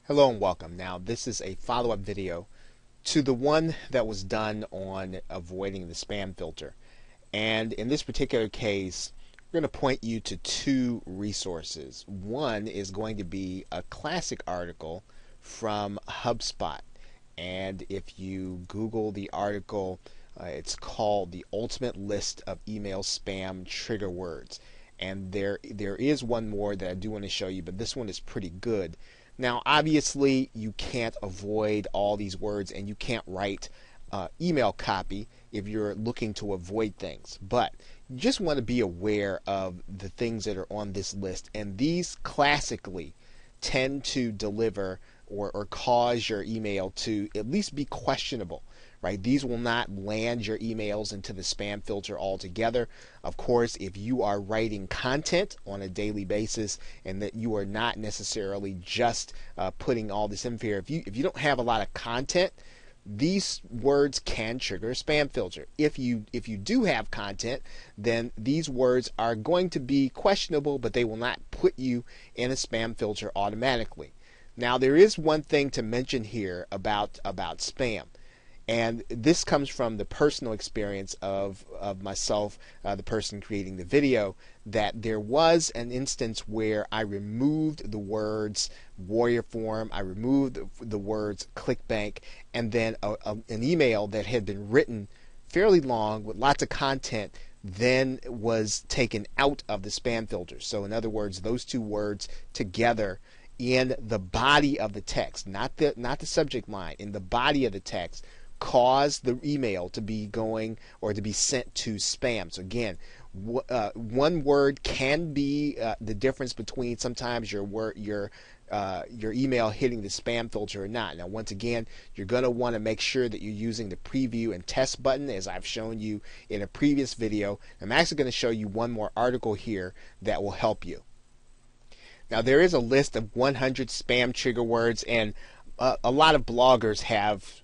Hello and welcome. Now this is a follow-up video to the one that was done on avoiding the spam filter. And in this particular case, we're going to point you to two resources. One is going to be a classic article from HubSpot. And if you Google the article, it's called The Ultimate List of Email Spam Trigger Words. And there is one more that I do want to show you, but this one is pretty good. Now, obviously, you can't avoid all these words, and you can't write email copy if you're looking to avoid things. But you just want to be aware of the things that are on this list, and these classically tend to deliver or cause your email to at least be questionable. Right? These will not land your emails into the spam filter altogether. Of course, if you are writing content on a daily basis and that you are not necessarily just putting all this in here, if you don't have a lot of content, these words can trigger a spam filter. If you do have content, then these words are going to be questionable, but they will not put you in a spam filter automatically. Now, there is one thing to mention here about spam. And this comes from the personal experience of myself, the person creating the video, that there was an instance where I removed the words Warrior Forum, I removed the words ClickBank, and then an email that had been written fairly long with lots of content then was taken out of the spam filter. So in other words, those two words together in the body of the text, not the subject line, in the body of the text, cause the email to be going or to be sent to spam. So again, one word can be the difference between sometimes your email hitting the spam filter or not. Now, once again, you're going to want to make sure that you're using the preview and test button, as I've shown you in a previous video. I'm actually going to show you one more article here that will help you. Now, there is a list of 100 spam trigger words, and a lot of bloggers have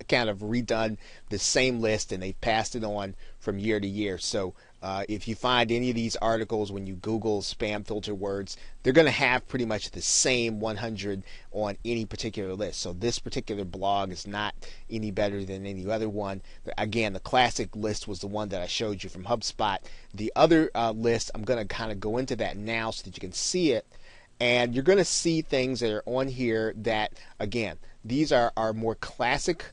kind of redone the same list, and they've passed it on from year to year. So if you find any of these articles when you Google spam filter words, they're going to have pretty much the same 100 on any particular list. So this particular blog is not any better than any other one. Again, the classic list was the one that I showed you from HubSpot. The other list, I'm going to kind of go into that now so that you can see it. And you're going to see things that are on here that, again, these are more classic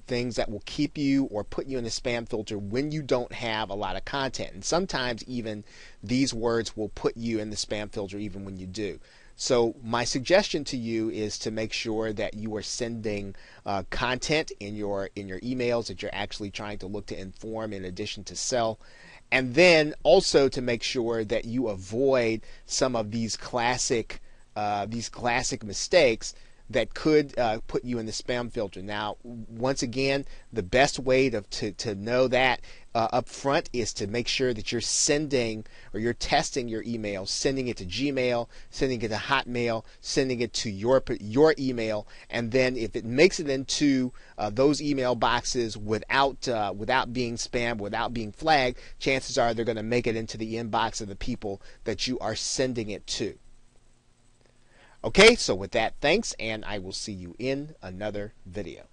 things that will keep you or put you in the spam filter when you don't have a lot of content. And sometimes even these words will put you in the spam filter even when you do. So my suggestion to you is to make sure that you are sending content in your emails that you're actually trying to look to inform in addition to sell. And then also to make sure that you avoid some of these classic mistakes that could put you in the spam filter. Now, once again, the best way to know that up front is to make sure that you're sending or you're testing your email, sending it to Gmail, sending it to Hotmail, sending it to your email, and then if it makes it into those email boxes without being spam, without being flagged, chances are they're going to make it into the inbox of the people that you are sending it to. Okay, so with that, thanks, and I will see you in another video.